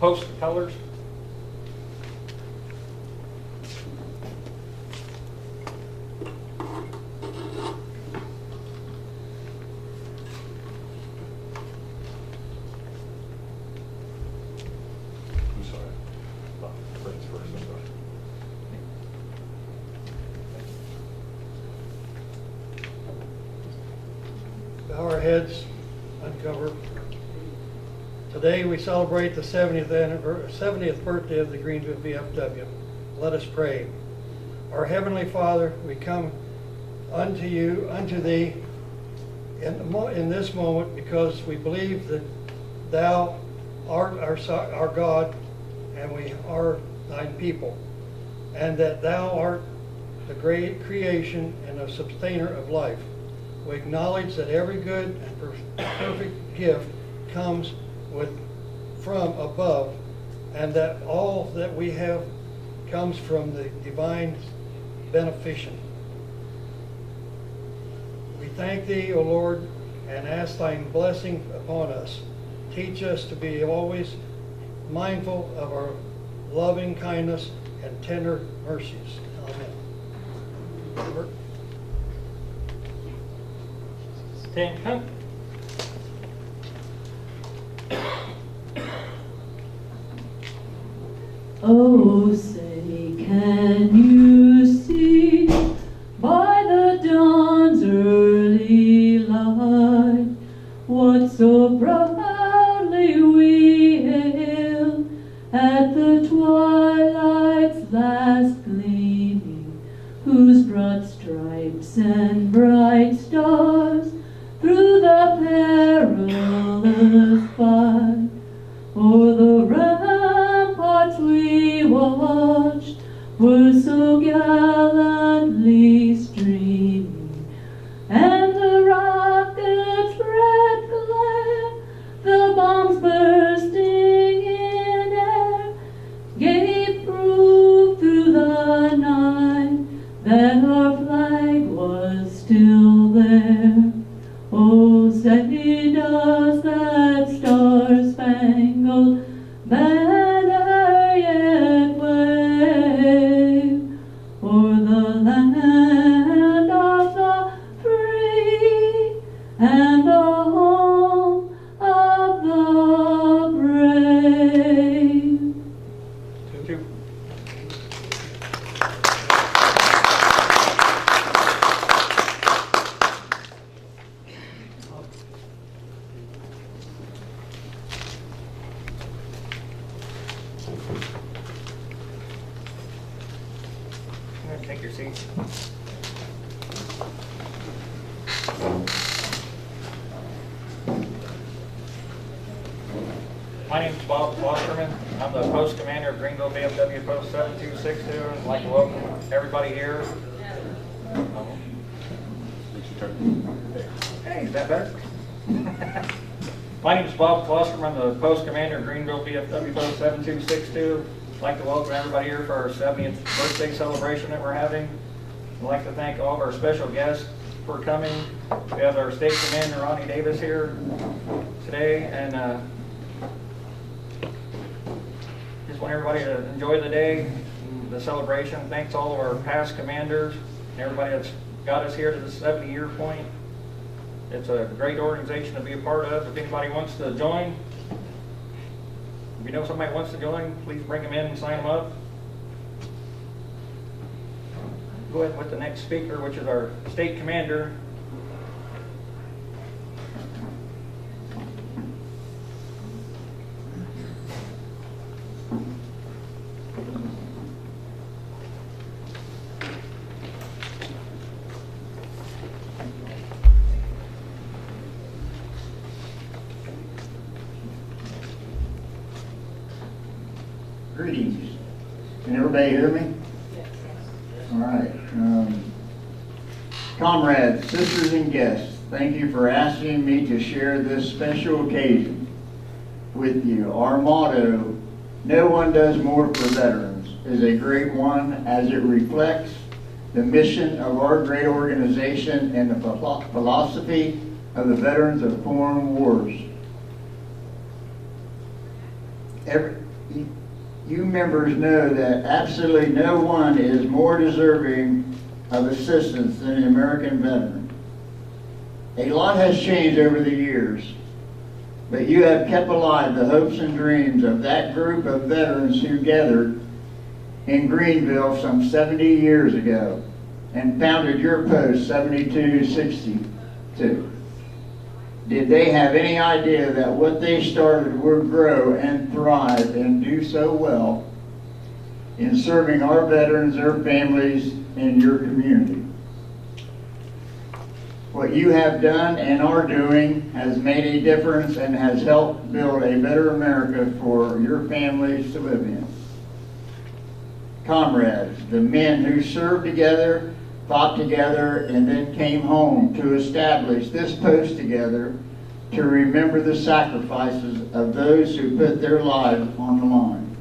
post the colors. I'm sorry. Prince first, I'm sorry. Bow our heads, uncover. Today we celebrate the 70th birthday of the Greenville VFW. Let us pray. Our Heavenly Father, we come unto thee in this moment because we believe that thou art our God and we are thine people, and that thou art the great creation and a sustainer of life. We acknowledge that every good and perfect gift comes from above, and that all that we have comes from the divine beneficent. We thank thee, O Lord, and ask thy blessing upon us. Teach us to be always mindful of our loving kindness and tender mercies. Amen. Stand up. Oh, say, can you see by the dawn's early light what so proudly we hailed at the twilight's last gleaming, whose broad stripes and bright stars through the perilous fight o'er the ramparts we watched were so gallantly streaming, and the rocket's red glare, the bombs bursting in air, gave proof through the night that our flag was still there. Oh, say does that star-spangled banner yet wave o'er the land of the free and the home of the brave? Thank you. Take your seats. My name is Bob Klosterman. I'm the post commander of Greenville VFW Post 7262. I'd like to welcome everybody here. Hey, is that better? My name is Bob Klosterman. I'm the post commander of Greenville VFW Post 7262. I'd like to welcome everybody here for our 70th birthday celebration that we're having. I'd like to thank all of our special guests for coming. We have our state commander, Ronnie Davis, here today, and just want everybody to enjoy the day, the celebration. Thanks all of our past commanders and everybody that's got us here to the 70-year point. It's a great organization to be a part of. If anybody wants to join, if you know somebody wants to join, please bring them in and sign them up. Go ahead with the next speaker, which is our state commander. Greetings. Can everybody hear me? All right. Comrades, sisters, and guests, thank you for asking me to share this special occasion with you. Our motto, "No one does more for veterans," is a great one as it reflects the mission of our great organization and the philosophy of the veterans of foreign wars. you members know that absolutely no one is more deserving of assistance than an American veteran. A lot has changed over the years, but you have kept alive the hopes and dreams of that group of veterans who gathered in Greenville some 70 years ago and founded your post 7262. Did they have any idea that what they started would grow and thrive and do so well in serving our veterans, their families, and your community? What you have done and are doing has made a difference and has helped build a better America for your families to live in. Comrades, the men who served together, fought together, and then came home to establish this post together to remember the sacrifices of those who put their lives on the line.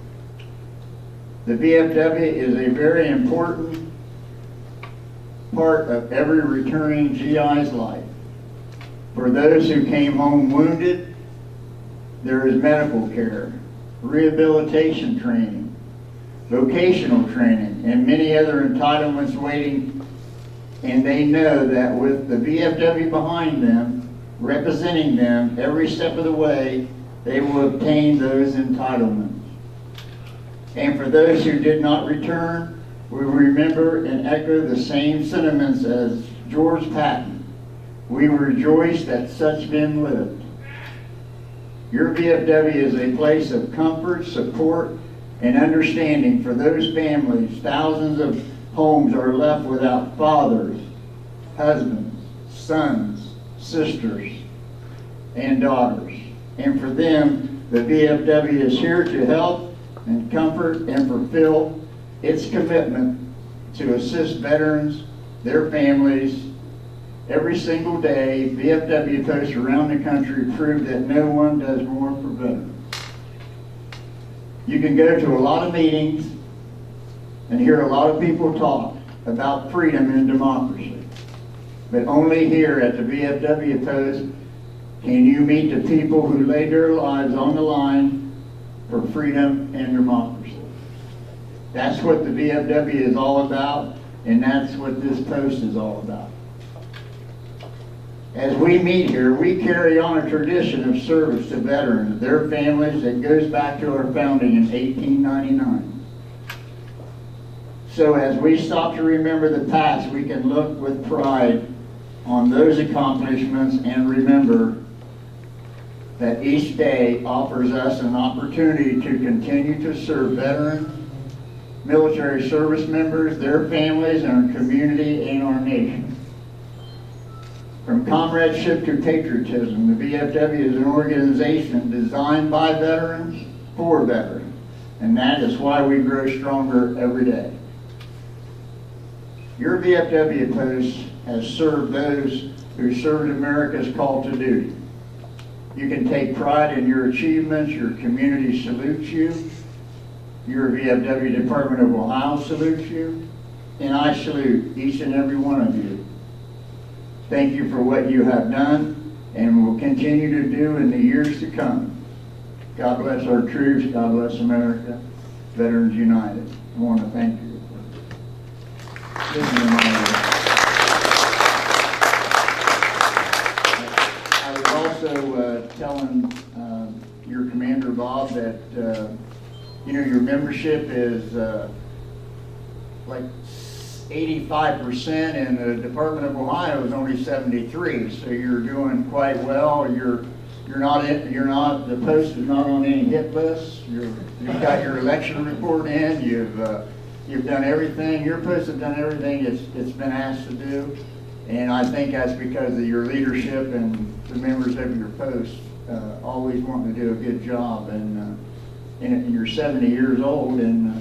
The VFW is a very important part of every returning GI's life. For those who came home wounded, there is medical care, rehabilitation training, vocational training, and many other entitlements waiting, and they know that with the VFW behind them, representing them every step of the way, they will obtain those entitlements. And for those who did not return, we remember and echo the same sentiments as George Patton. We rejoice that such men lived. Your VFW is a place of comfort, support, and understanding for those families. Thousands of homes are left without fathers, husbands, sons, sisters, and daughters. And for them, the VFW is here to help and comfort and fulfill its commitment to assist veterans, their families. Every single day, VFW posts around the country prove that no one does more for veterans. You can go to a lot of meetings and hear a lot of people talk about freedom and democracy, but only here at the VFW post can you meet the people who laid their lives on the line for freedom and democracy. That's what the VFW is all about, and that's what this post is all about. As we meet here, we carry on a tradition of service to veterans, their families, that goes back to our founding in 1899. So as we stop to remember the past, we can look with pride on those accomplishments and remember that each day offers us an opportunity to continue to serve veterans, military service members, their families, and our community and our nation. From comradeship to patriotism, the VFW is an organization designed by veterans for veterans, and that is why we grow stronger every day. Your VFW post has served those who served America's call to duty. You can take pride in your achievements. Your community salutes you. Your VFW Department of Ohio salutes you. And I salute each and every one of you. Thank you for what you have done and will continue to do in the years to come. God bless our troops. God bless America. Veterans United. I want to thank you. I was also telling your commander, Bob, that your membership is like 85%, and the Department of Ohio is only 73. So you're doing quite well. The post is not on any hit lists. You've got your election report in. You've done everything. Your post has done everything it's been asked to do, and I think that's because of your leadership and the members of your post always wanting to do a good job. And you're 70 years old, and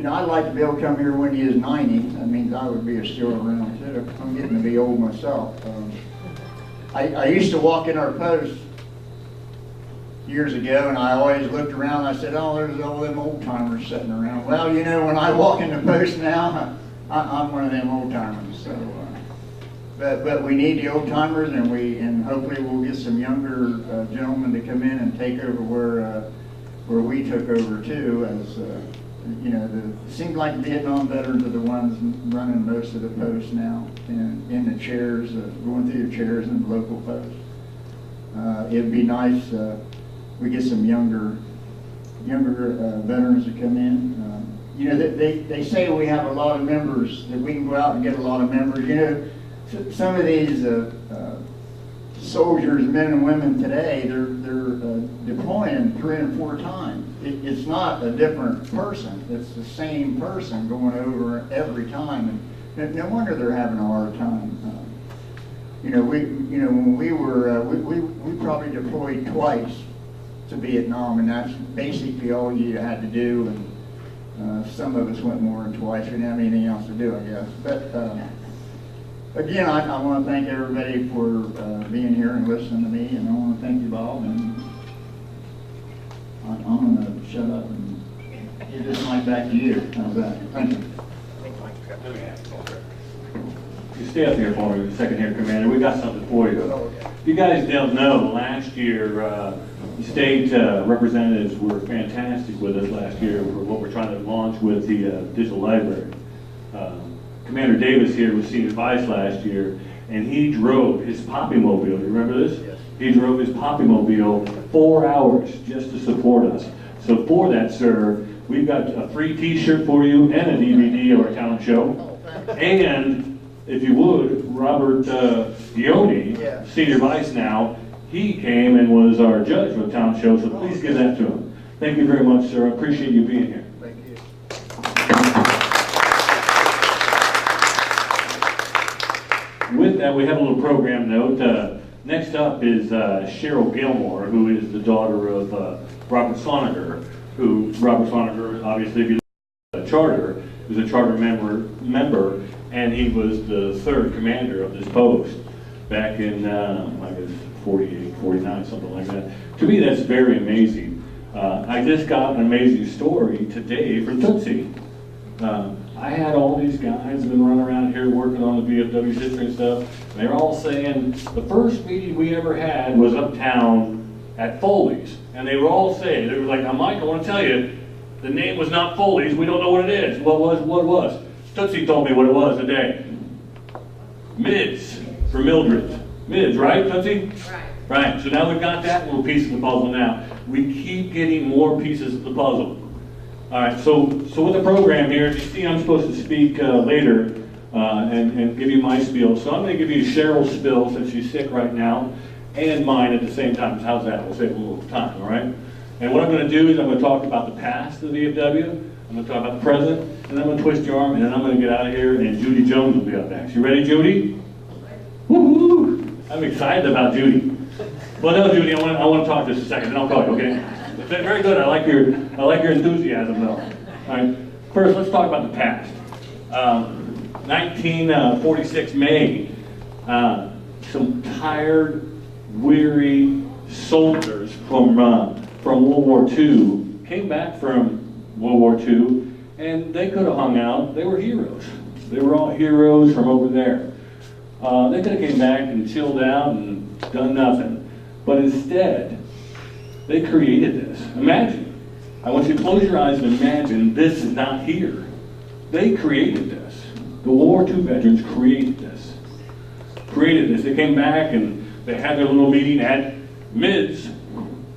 I'd like to be able to come here when he is 90. That means I would be still around too. I'm getting to be old myself. I used to walk in our post years ago, and I always looked around and I said, oh, there's all them old timers sitting around. Well, when I walk in the post now, I'm one of them old timers. So, but we need the old timers, and hopefully we'll get some younger gentlemen to come in and take over where where we took over too, as you know, it seemed like Vietnam veterans are the ones running most of the posts now, and in the chairs, going through the chairs in the local posts. It'd be nice, we get some younger veterans to come in. You know, they say we have a lot of members, that we can go out and get a lot of members. You know, some of these soldiers, men and women today, they're deploying 3 and 4 times. It's not a different person. It's the same person going over every time, and no wonder they're having a hard time. You know, when we were, we probably deployed twice to Vietnam, and that's basically all you had to do. And some of us went more than twice. We didn't have anything else to do, I guess. But again, I want to thank everybody for being here and listening to me, and I want to thank you, Bob. And I'm going to shut up and give this mic back to you. How's that? Thank you. You stay up here for me a second here, Commander. We got something for you. You guys don't know, last year, the state representatives were fantastic with us last year for what we're trying to launch with the digital library. Commander Davis here was senior vice last year, and he drove his Poppy-mobile. You remember this? Yes. He drove his Poppy-mobile 4 hours just to support us. So for that, sir, we've got a free T-shirt for you and a DVD of our talent show. And if you would, Robert Yoni, senior vice now, he came and was our judge for the talent show, so please give that to him. Thank you very much, sir. I appreciate you being here. Thank you. With that, we have a little program note. Next up is Cheryl Gilmore, who is the daughter of Robert Soniger, who, Robert Soniger, obviously, if you look at the charter, was a charter member, and he was the 3rd commander of this post back in, I guess, 48, 49, something like that. To me, that's very amazing. I just got an amazing story today from Tootsie. I had all these guys been running around here working on the VFW history and stuff, and they're all saying the first meeting we ever had was uptown at Foley's, and they were all saying, they were like, now Mike, I want to tell you, the name was not Foley's, we don't know what it is. What was? Tootsie told me what it was today. Mids for Mildred. Mids, right, Tootsie? Right. Right, so now we've got that little piece of the puzzle now. We keep getting more pieces of the puzzle. All right, so with the program here, you see I'm supposed to speak later and give you my spiel. So I'm going to give you Cheryl's spiel since she's sick right now, and mine at the same time. How's that? We'll save a little time, all right? And what I'm going to do is I'm going to talk about the past of the VFW, I'm going to talk about the present, and I'm going to twist your arm, and then I'm going to get out of here, and Judy Jones will be up next. You ready, Judy? Woo-hoo! I'm excited about Judy. Well, no, Judy, I want to talk just a second, then I'll call you, okay? Very good. I like your enthusiasm, though. All right. First, let's talk about the past. 1946 May. Some tired, weary soldiers from World War II came back from World War II, and they could have hung out. They were heroes. They were all heroes from over there. They could have came back and chilled out and done nothing. But instead, they created this. Imagine. I want you to close your eyes and imagine this is not here. They created this. The World War II veterans created this. They came back and they had their little meeting at MIDS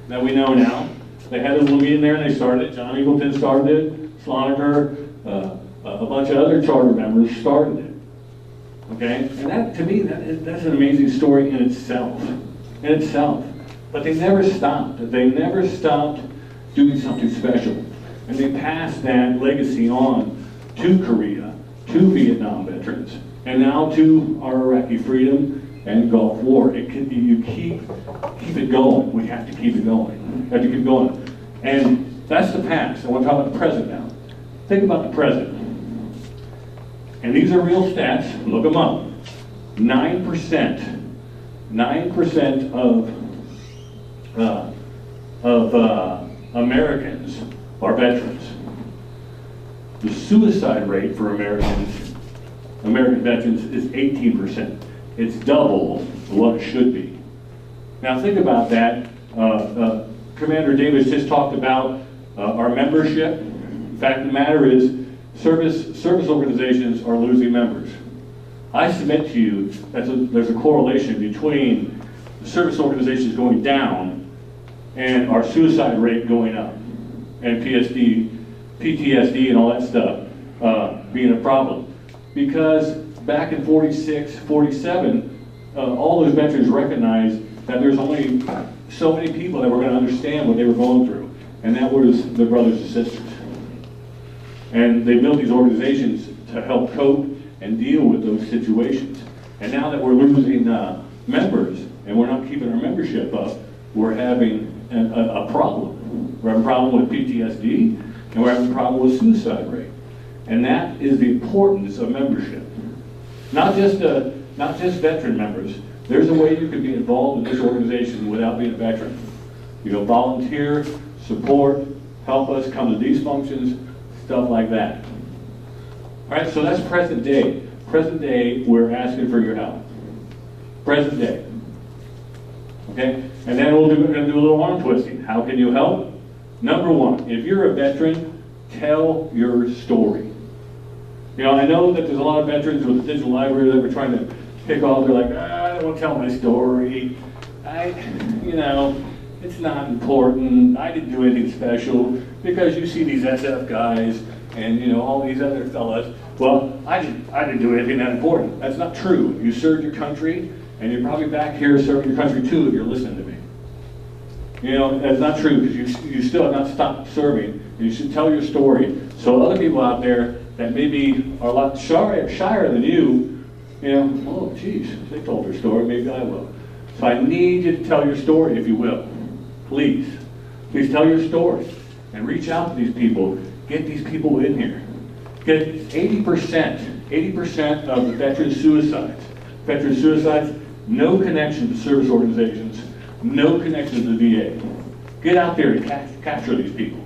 that we know now. They had a little meeting there and they started it. John Eagleton started it. Sloniger, a bunch of other charter members started it. Okay? And that, to me, that's an amazing story in itself. But they never stopped. They never stopped doing something special. And they passed that legacy on to Korea, to Vietnam veterans, and now to our Iraqi freedom and Gulf War. You keep it going. We have to keep it going. We have to keep going. And that's the past. I want to talk about the present now. Think about the present. And these are real stats. Look them up. 9% of Americans are veterans. The suicide rate for American veterans is 18%. It's double what it should be. Now think about that. Commander Davis just talked about our membership. The fact of the matter is, service organizations are losing members. I submit to you that there's a correlation between the service organizations going down and our suicide rate going up, and PTSD and all that stuff being a problem. Because back in 46, 47, all those veterans recognized that there's only so many people that were going to understand what they were going through, and that was their brothers and sisters. And they built these organizations to help cope and deal with those situations. And now that we're losing members and we're not keeping our membership up, we're having a problem. We're having a problem with PTSD, and we're having a problem with suicide rate. And that is the importance of membership. Not just veteran members. There's a way you can be involved in this organization without being a veteran. You know, volunteer, support, help us come to these functions, stuff like that. All right, so that's present day. Present day, we're asking for your help. Present day. Okay, and then we're going to do a little arm twisting. How can you help? Number one, if you're a veteran, tell your story. You know, I know that there's a lot of veterans with the digital library that we're trying to pick off. They're like, I don't want to tell my story. You know, it's not important. I didn't do anything special. Because you see these SF guys and, you know, all these other fellas. Well, I didn't do anything that important. That's not true. You served your country, and you're probably back here serving your country too if you're listening to me. You know, that's not true, because you still have not stopped serving. And you should tell your story so other people out there that maybe are a lot shyer than you, you know, oh, geez, they told their story, maybe I will. So I need you to tell your story, if you will. Please. Please tell your story. And reach out to these people. Get these people in here. Get 80% of the veteran suicides. Veteran suicides, no connection to service organizations, no connection to the VA. Get out there and capture these people.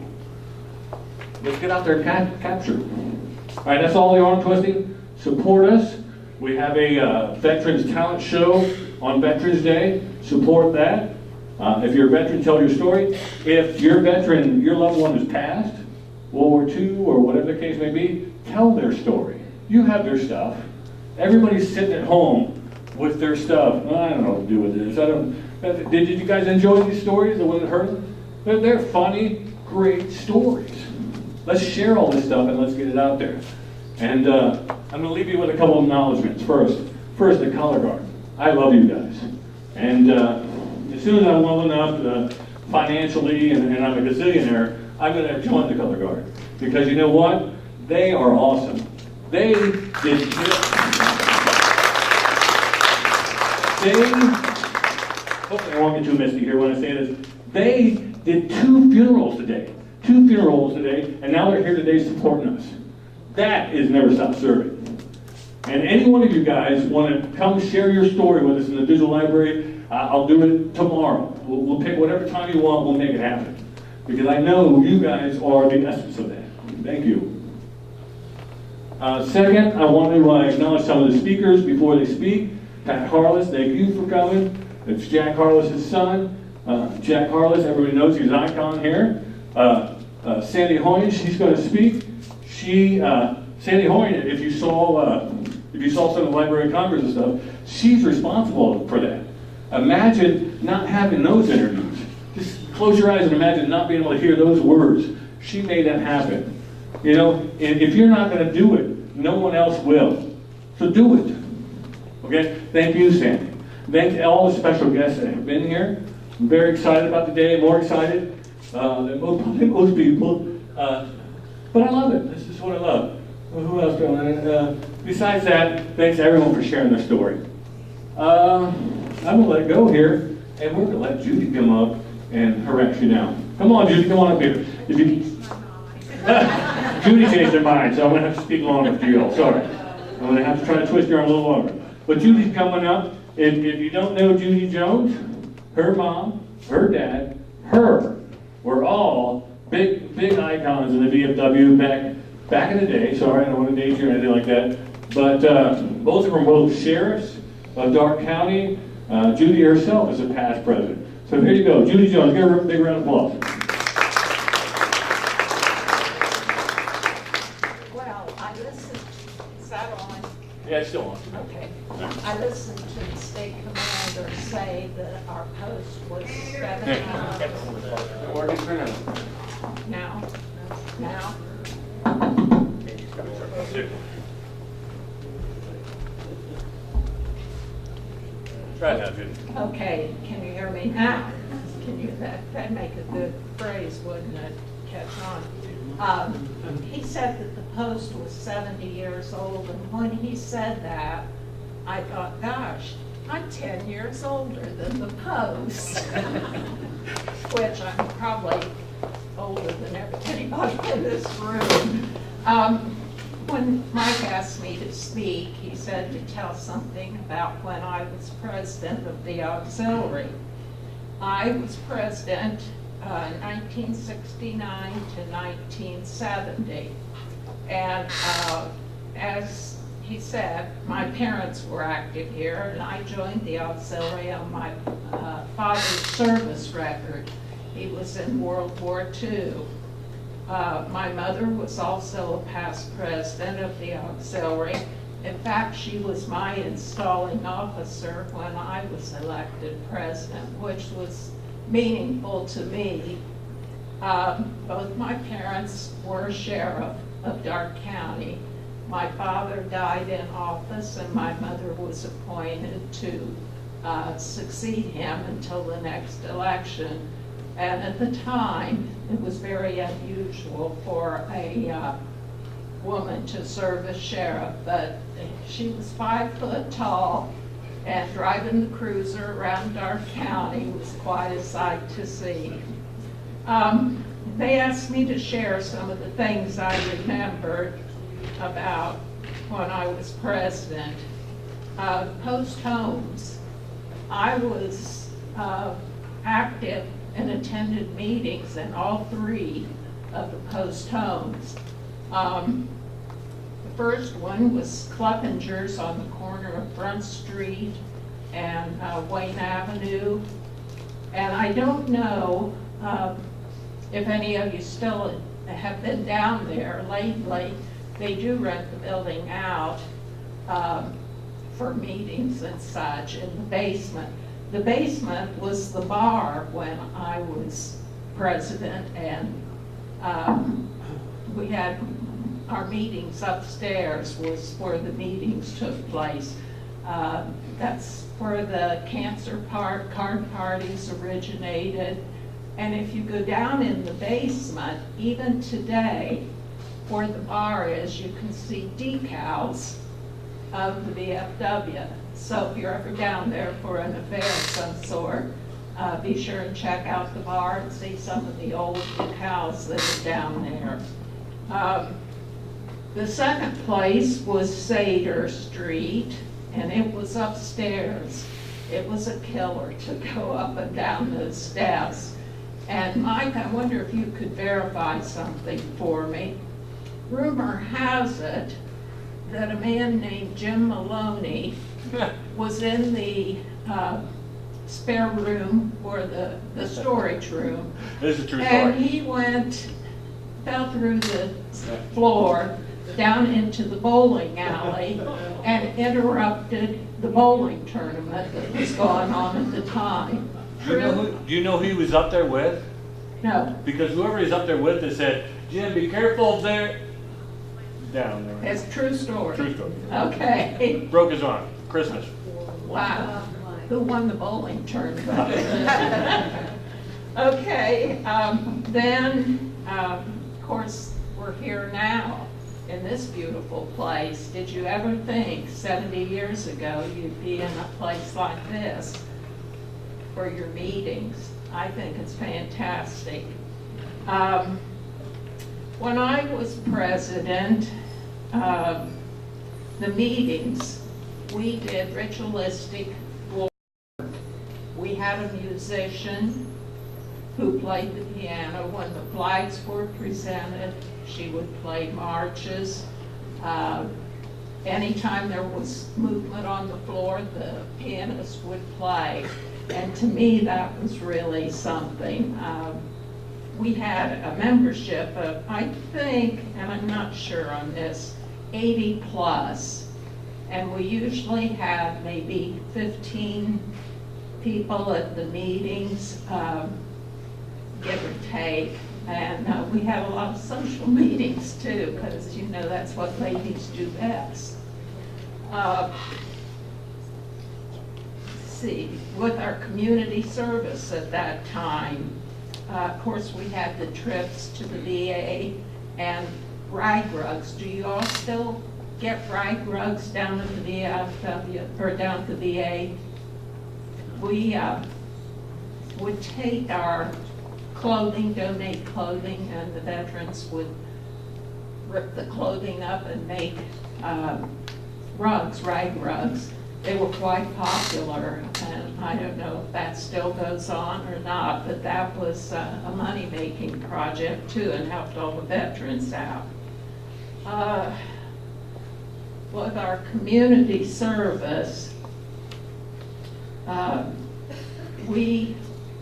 Let's get out there and capture them. All right, that's all the arm twisting. Support us. We have a Veterans Talent Show on Veterans Day. Support that. If you're a veteran, tell your story. If your veteran, your loved one has passed, World War II or whatever the case may be, tell their story. You have their stuff. Everybody's sitting at home with their stuff. I don't know what to do with this. Did you guys enjoy these stories, the ones that heard them? They're funny, great stories. Let's share all this stuff and let's get it out there. And I'm going to leave you with a couple of acknowledgments. First, the color guard. I love you guys. And as soon as I'm well enough financially and I'm a gazillionaire, I'm going to join the color guard. Because you know what? They are awesome. They did hopefully I won't get too misty here when I say this. They did 2 funerals today. 2 funerals today, and now they're here today supporting us. That is Never Stop Serving. And any one of you guys want to come share your story with us in the digital library, I'll do it tomorrow. We'll pick whatever time you want, we'll make it happen. Because I know you guys are the essence of that. Thank you. Second, I want to acknowledge some of the speakers before they speak. Pat Harless, thank you for coming. It's Jack Harless' son. Jack Harless, everybody knows he's an icon here. Sandy Hoyne, she's going to speak. Sandy Hoyne, if you saw some of the Library of Congress and stuff, she's responsible for that. Imagine not having those interviews. Just close your eyes and imagine not being able to hear those words. She made that happen. You know, if you're not going to do it, no one else will. So do it. Okay? Thank you, Sandy. Thank all the special guests that have been here. I'm very excited about the day, more excited than most people. But I love it. This is what I love. Well, who else do I besides that, thanks everyone for sharing their story. I'm going to let it go here, and we're going to let Judy come up and harass you down. Come on, Judy, come on up here. Judy changed her mind, so I'm going to have to speak longer for you all. Sorry. I'm going to have to try to twist your arm a little longer. But Judy's coming up. If you don't know Judy Jones, her mom, her dad, her were all big icons in the VFW back in the day. Sorry, I don't want to date you or anything like that. But both of them were both sheriffs of Dark County. Judy herself is a past president. So So here you go, Judy Jones, give her a big round of applause. Well, I listened, is that on? Yeah, it's still on. Okay. I listened to the state commander say that our post was 7 now. Now? Try it now, Judy. Okay, can you hear me now? That'd make a good phrase, wouldn't it? Catch on. He said that the post was 70 years old, and when he said that, I thought, gosh, I'm 10 years older than the post. Which I'm probably older than anybody in this room. When Mike asked me to speak, he said to tell something about when I was president of the auxiliary. I was president 1969 to 1970. And as he said, my parents were active here, and I joined the auxiliary on my father's service record. He was in World War II. My mother was also a past president of the auxiliary. In fact, she was my installing officer when I was elected president, which was meaningful to me. Both my parents were sheriff of Darke County. My father died in office, and my mother was appointed to succeed him until the next election. And at the time, it was very unusual for a woman to serve as sheriff, but she was 5 foot tall, and driving the cruiser around Darke County was quite a sight to see. They asked me to share some of the things I remembered about when I was president. Post homes. I was active and attended meetings in all 3 of the post homes. The first one was Kleppinger's on the corner of Front Street and Wayne Avenue. And I don't know if any of you still have been down there lately. They do rent the building out for meetings and such in the basement. The basement was the bar when I was president, and we had our meetings upstairs was where the meetings took place. That's where the cancer card parties originated. And if you go down in the basement, even today, where the bar is, you can see decals of the VFW. So if you're ever down there for an affair of some sort, be sure and check out the bar and see some of the old decals that are down there. The second place was Sader Street, and it was upstairs. It was a killer to go up and down those steps. And Mike, I wonder if you could verify something for me. Rumor has it that a man named Jim Maloney was in the spare room, or the storage room. This is a true And story. he fell through the floor down into the bowling alley and interrupted the bowling tournament that was going on at the time. Do you know who he was up there with? No, Because whoever he's up there with has said, Jim, be careful there. Down there. it's a true story. True story. Okay. Broke his arm. Christmas. Wow. Who won the bowling tournament? Okay, then, of course, we're here now in this beautiful place. Did you ever think 70 years ago you'd be in a place like this for your meetings? I think it's fantastic. When I was president, the meetings, we did ritualistic work. We had a musician who played the piano. When the flags were presented, she would play marches. anytime there was movement on the floor, the pianist would play. And to me, that was really something. We had a membership of, I think, and I'm not sure on this, 80 plus. And we usually had maybe 15 people at the meetings, give or take. And we had a lot of social meetings too, because you know that's what ladies do best. Let's see, with our community service at that time, of course we had the trips to the VA and rag rugs. Do you all still get rag rugs down at the VFW, or down at the VA? We would take our clothing, donate clothing, and the veterans would rip the clothing up and make rugs, rag rugs. They were quite popular, and I don't know if that still goes on or not, but that was a money-making project too, and helped all the veterans out. With our community service, we,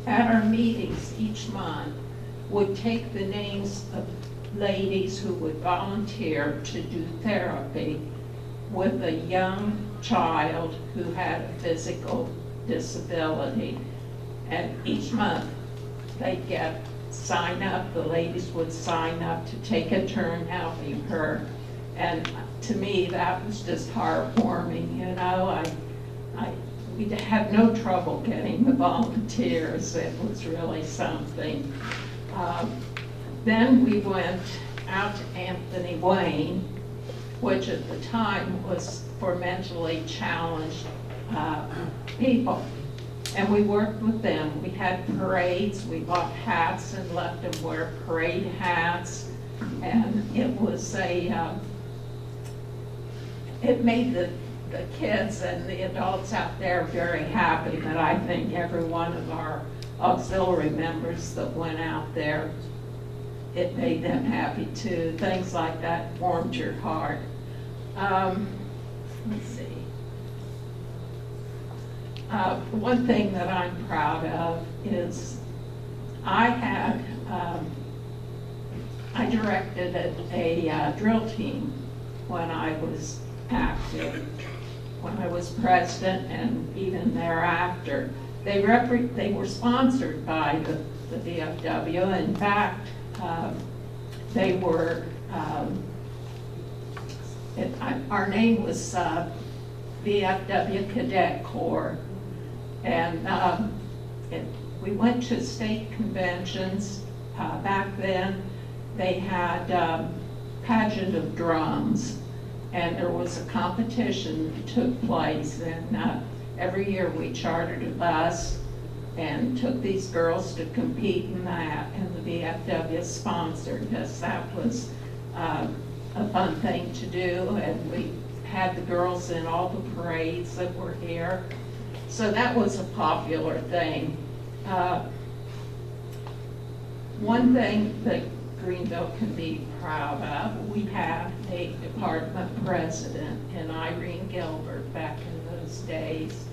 at our meetings each month, would take the names of ladies who would volunteer to do therapy with a young child who had a physical disability. And each month they'd sign up, the ladies would sign up to take a turn helping her. And to me, that was just heartwarming, you know. We had no trouble getting the volunteers. It was really something. Then we went out to Anthony Wayne, which at the time was for mentally challenged people. And we worked with them. We had parades. We bought hats and let them wear parade hats. And it was it made the kids and the adults out there very happy. But I think every one of our auxiliary members that went out there, it made them happy too. Things like that warmed your heart. Let's see. One thing that I'm proud of is I directed a drill team when I was active, when I was president, and even thereafter. They were sponsored by the VFW. In fact, they were, our name was VFW Cadet Corps. And we went to state conventions. Back then, they had pageant of drums, and there was a competition that took place. And every year we chartered a bus and took these girls to compete in that, and the VFW sponsored us. That was a fun thing to do, and we had the girls in all the parades that were here. So that was a popular thing. One thing that Greenville can be proud of, we had a department president in Irene Gilbert back in those days.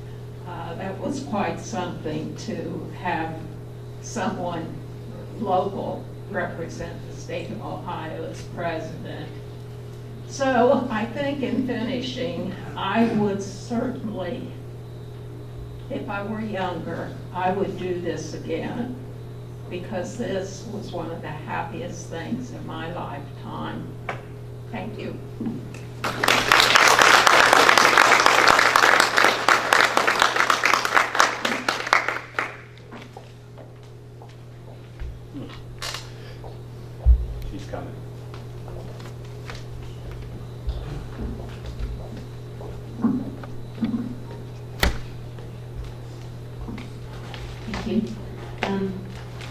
That was quite something to have someone local represent the state of Ohio as president. So I think in finishing, I would certainly, if I were younger, I would do this again, because this was one of the happiest things in my lifetime. Thank you. She's coming. Thank you.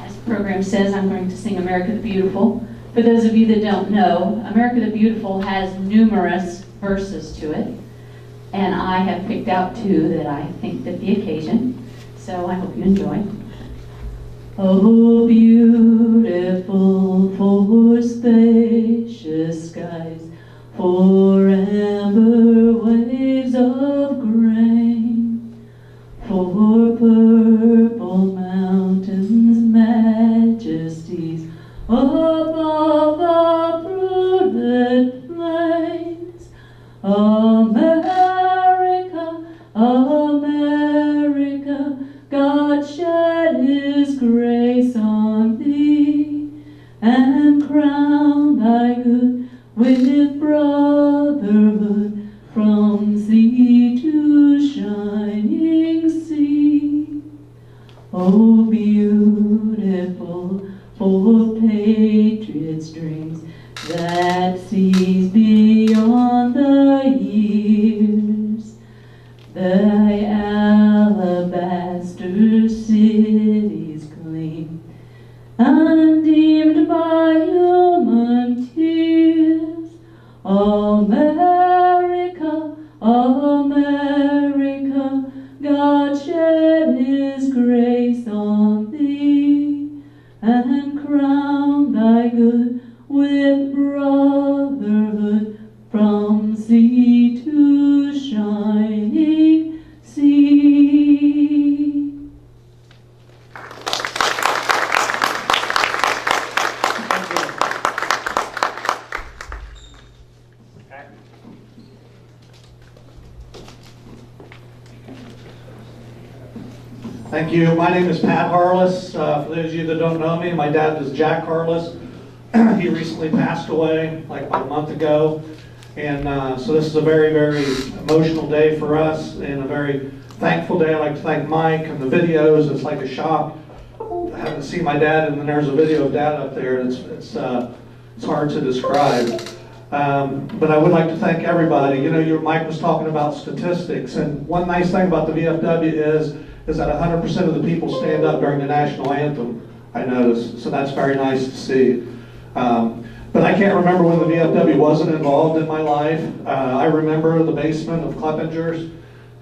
As the program says, I'm going to sing America the Beautiful. For those of you that don't know, America the Beautiful has numerous verses to it, and I have picked out two that I think fit the occasion, so I hope you enjoy. Oh, beautiful for spacious skies, for amber America, God shed his grace on thee, and crown thy good with brotherhood from sea to shining sea. Oh, beautiful for patriots' dreams that sees beyond the years. Thy alabaster cities gleam, undimmed by human tears. America, America, God shed his grace on thee, and crown thy good with brotherhood from sea to shining sea. Thank you. My name is Pat Harless. For those of you that don't know me, my dad is Jack Harless. He recently passed away like about a month ago. And so this is a very, very emotional day for us and a very thankful day. I'd like to thank Mike and the videos. It's like a shock. I haven't seen my dad, and then there's a video of Dad up there. It's hard to describe. But I would like to thank everybody. You know, Mike was talking about statistics, and one nice thing about the VFW is that 100% of the people stand up during the national anthem, I noticed. So that's very nice to see. But I can't remember when the VFW wasn't involved in my life. I remember the basement of Kleppinger's,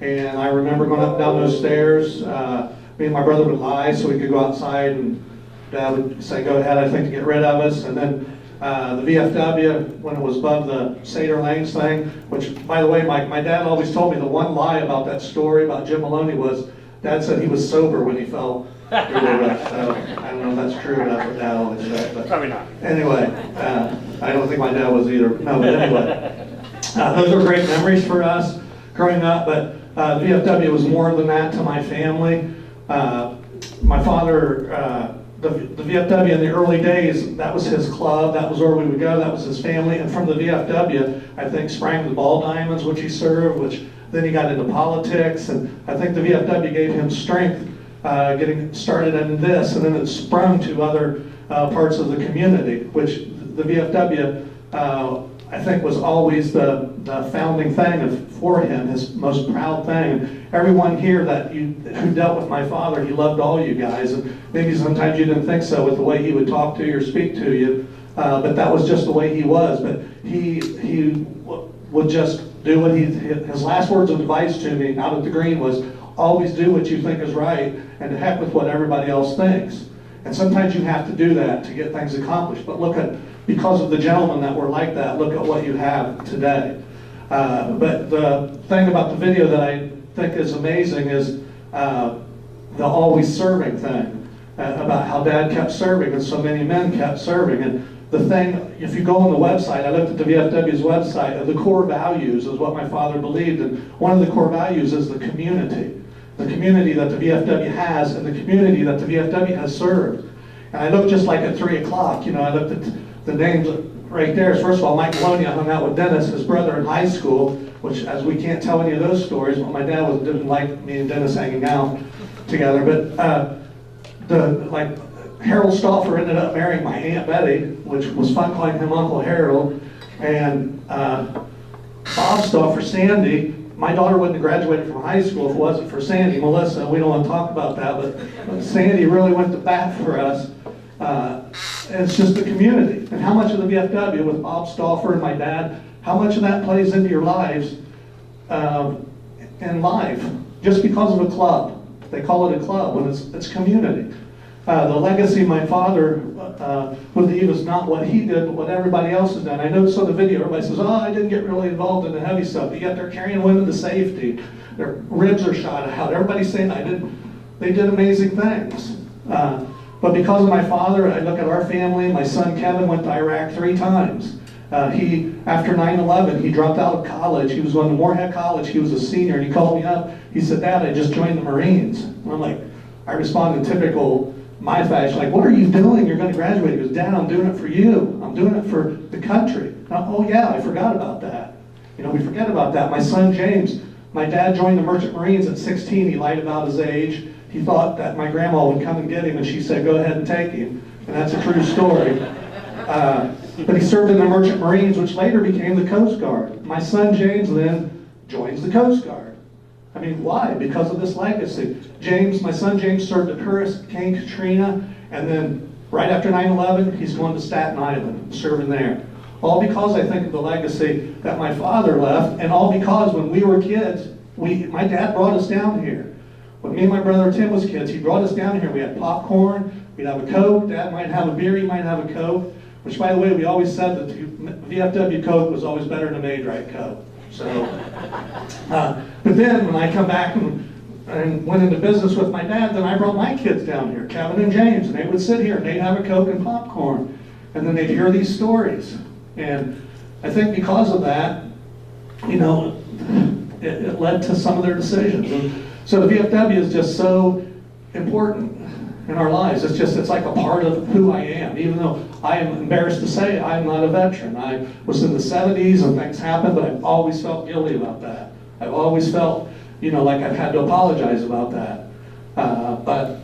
and I remember going up and down those stairs. Me and my brother would lie so we could go outside, and Dad would say, go ahead, I think, to get rid of us. And then the VFW, when it was above the Seder Lanes thing, which, by the way, my dad always told me the one lie about that story about Jim Maloney was, Dad said he was sober when he fell really rough. So I don't know if that's true, but that's what Dad always said. But Probably not. anyway, I don't think my dad was either. No, but anyway, those are great memories for us growing up. But VFW was more than that to my family. My father, the VFW in the early days, that was his club. That was where we would go. That was his family. And from the VFW, I think, sprang the Ball Diamonds, which he served, which then he got into politics. And I think the VFW gave him strength getting started in this. And then it sprung to other parts of the community, which the VFW, I think, was always the founding thing for him, his most proud thing. Everyone here who dealt with my father, he loved all you guys. And maybe sometimes you didn't think so with the way he would talk to you or speak to you, but that was just the way he was. But he would just do what his last words of advice to me out at the Green was, always do what you think is right, and to heck with what everybody else thinks. And sometimes you have to do that to get things accomplished. But because of the gentlemen that were like that, look at what you have today. But the thing about the video that I think is amazing is the always serving thing, about how Dad kept serving and so many men kept serving. And the thing, if you go on the website, I looked at the VFW's website, the core values is what my father believed. And one of the core values is the community that the VFW has and the community that the VFW has served. And I looked just like at 3 o'clock, I looked at the names right there. First of all, Mike Maloney, I hung out with Dennis, his brother, in high school, which, as we can't tell any of those stories, but my dad didn't like me and Dennis hanging out together. But Harold Stauffer ended up marrying my Aunt Betty, which was fun calling him Uncle Harold. And Bob Stauffer, Sandy, my daughter wouldn't have graduated from high school if it wasn't for Sandy. Melissa, we don't want to talk about that, but Sandy really went to bat for us. And it's just the community. And how much of the VFW with Bob Stauffer and my dad, how much of that plays into your lives in life? Just because of a club. They call it a club when it's community. The legacy my father would leave is not what he did, but what everybody else has done. I noticed on the video, everybody says, oh, I didn't get really involved in the heavy stuff, but yet they're carrying women to safety. Their ribs are shot out. Everybody's saying they did amazing things. But because of my father, I look at our family. My son Kevin went to Iraq 3 times. After 9/11, he dropped out of college. He was going to Moorhead College. He was a senior, and he called me up. He said, "Dad, I just joined the Marines." And I'm like, I responded in typical my fashion, like, "What are you doing? You're going to graduate." He goes, "Dad, I'm doing it for you. I'm doing it for the country." And oh yeah, I forgot about that. You know, we forget about that. My son James, my dad joined the Merchant Marines at 16. He lied about his age. He thought that my grandma would come and get him, and she said, "Go ahead and take him." And that's a true story. But he served in the Merchant Marines, which later became the Coast Guard. My son James then joins the Coast Guard. I mean, why? Because of this legacy. My son James served at Hurricane Katrina, and then right after 9/11, he's going to Staten Island, serving there. All because I think of the legacy that my father left, and all because when we were kids, my dad brought us down here. When me and my brother Tim was kids, he brought us down here. We had popcorn, we'd have a Coke, Dad might have a beer, he might have a Coke, which by the way, we always said that the VFW Coke was always better than Maid-Rite Coke. So, but then when I come back and went into business with my dad, then I brought my kids down here, Kevin and James, and they would sit here and they'd have a Coke and popcorn, and then they'd hear these stories. And I think because of that, you know, it led to some of their decisions. And so the VFW is just so important in our lives. It's like a part of who I am, even though I am embarrassed to say I'm not a veteran. I was in the 70s and things happened, but I've always felt guilty about that. I've always felt, you know, like I've had to apologize about that. But,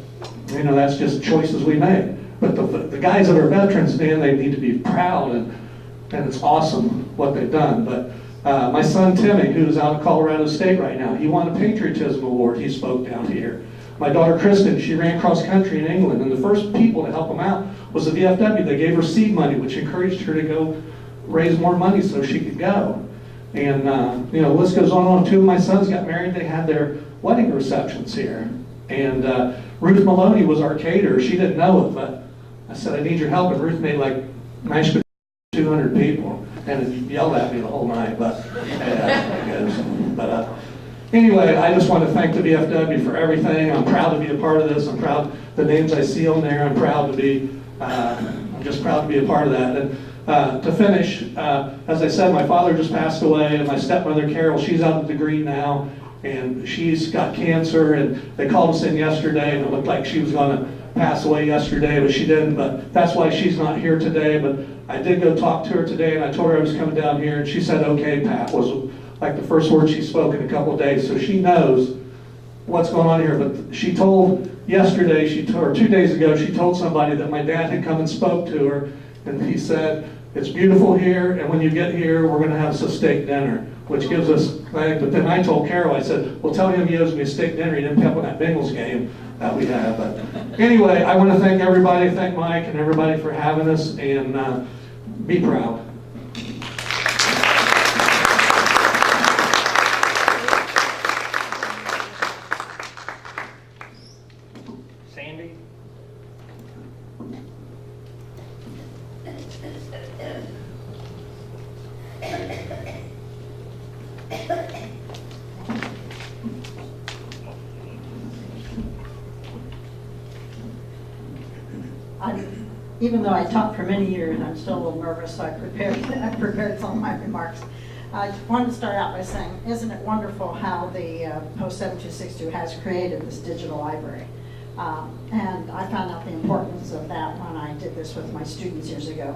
you know, that's just choices we make. But the guys that are veterans, man, they need to be proud, and it's awesome what they've done. But my son Timmy, who's out of Colorado State right now, he won a patriotism award. He spoke down here. My daughter Kristen, she ran cross country in England, and the first people to help him out was the VFW. They gave her seed money, which encouraged her to go raise more money so she could go. And you know, the list goes on. Two of my sons got married. They had their wedding receptions here. And Ruth Maloney was our caterer. She didn't know it, but I said, "I need your help." And Ruth made like nice 200 people, and yelled at me the whole night. But yeah, I guess. But anyway, I just want to thank the VFW for everything. I'm proud to be a part of this. I'm proud the names I see on there. I'm proud to be. I'm just proud to be a part of that. And to finish, as I said, my father just passed away, and my stepmother Carol, she's out of degree now, and she's got cancer. And they called us in yesterday, and it looked like she was going to pass away yesterday, but she didn't. But that's why she's not here today. But I did go talk to her today, and I told her I was coming down here, and she said, "Okay, Pat," was like the first word she spoke in a couple of days. So she knows what's going on here. But she told yesterday, or 2 days ago, she told somebody that my dad had come and spoke to her, and he said, "It's beautiful here, and when you get here, we're going to have us a steak dinner," which gives us, but then I told Carol, I said, "Well, tell him he owes me a steak dinner. He didn't pick up on that Bengals game that we had." But anyway, I want to thank everybody, thank Mike and everybody for having us, and be proud. Sandy? Even though I taught for many years, I'm still a little nervous, so I prepared some of my remarks. I wanted to start out by saying, isn't it wonderful how the Post 7262 has created this digital library? And I found out the importance of that when I did this with my students years ago.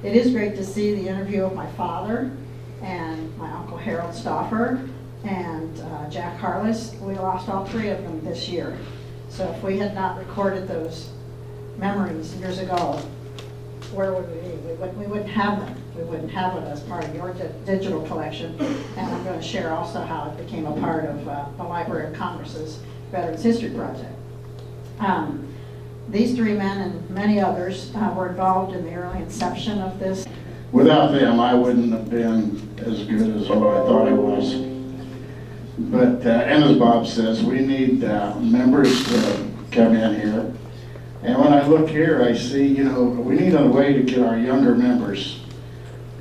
It is great to see the interview of my father and my Uncle Harold Stauffer and Jack Harless. We lost all three of them this year. So if we had not recorded those memories years ago, where would we be? We wouldn't have them. We wouldn't have it as part of your digital collection. And I'm going to share also how it became a part of the Library of Congress's Veterans History Project. These three men and many others were involved in the early inception of this. Without them, I wouldn't have been as good as what I thought I was. But, and as Bob says, we need members to come in here. And when I look here, I see, you know, we need a way to get our younger members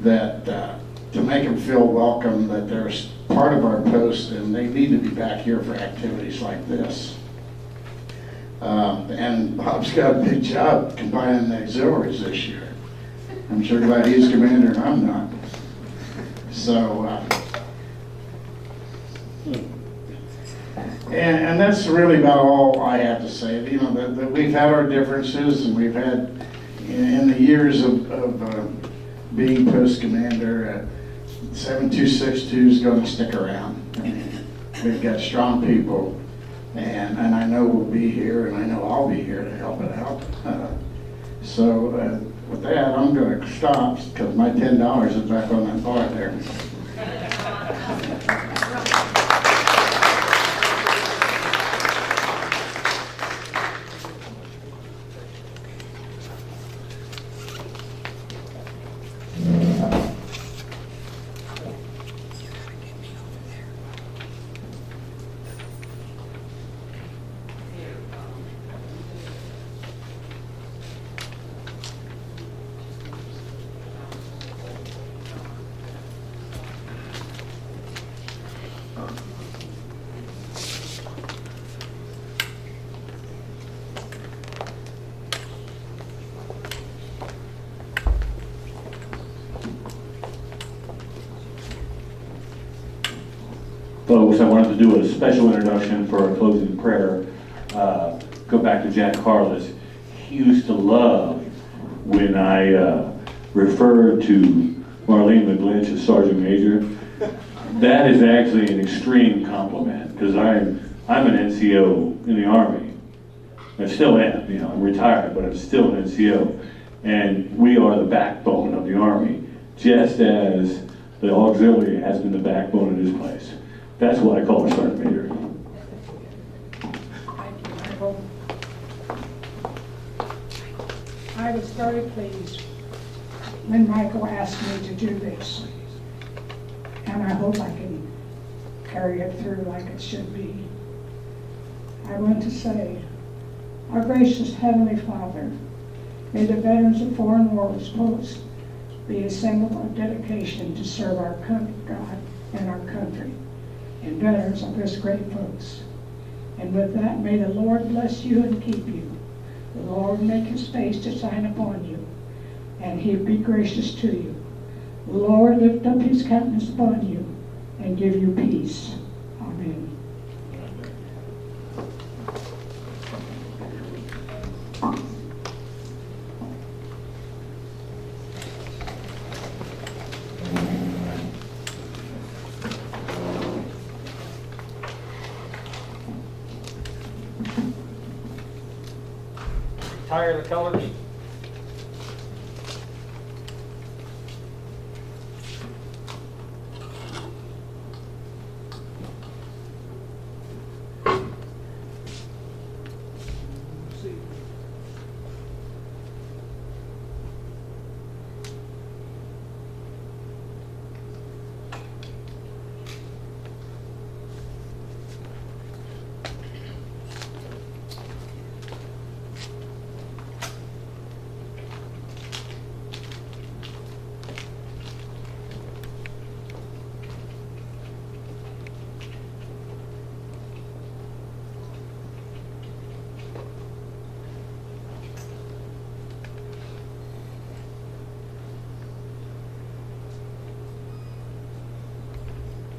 that, to make them feel welcome, that they're part of our post, and they need to be back here for activities like this. And Bob's got a big job combining the auxiliaries this year. I'm sure glad he's commander and I'm not. So, and that's really about all I have to say. You know, that we've had our differences, and we've had, in the years of being post commander, 7262 is going to stick around. We've got strong people, and I know we'll be here, and I know I'll be here to help it out. So with that, I'm going to stop because my $10 is back on that bar there. Folks, I wanted to do a special introduction for our closing prayer. Go back to Jack Harless. He used to love when I referred to Marlene McGlinch as Sergeant Major. That is actually an extreme compliment because I'm an NCO in the Army. I still am, you know, I'm retired, but I'm still an NCO. And we are the backbone of the Army, just as the auxiliary has been the backbone of this place. That's what I call a sergeant major. Thank you, Michael. I was very pleased when Michael asked me to do this. And I hope I can carry it through like it should be. I want to say, our gracious Heavenly Father, may the veterans of foreign wars posts be a symbol of dedication to serve our country, God and our country, and veterans of this great folks. And with that, may the Lord bless you and keep you. The Lord make his face to shine upon you, and he be gracious to you. The Lord lift up his countenance upon you, and give you peace. Amen. Tire the colors.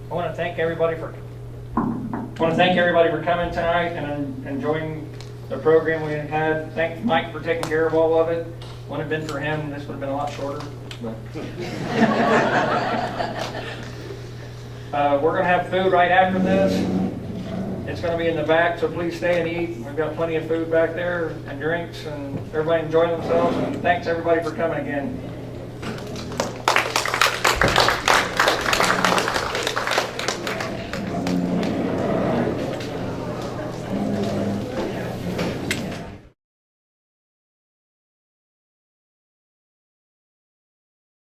I want to thank everybody for coming tonight and enjoying the program we had. Thank Mike for taking care of all of it. Wouldn't have been for him, this would have been a lot shorter. But we're going to have food right after this. It's going to be in the back, so please stay and eat. We've got plenty of food back there and drinks, and everybody enjoy themselves. And thanks everybody for coming again.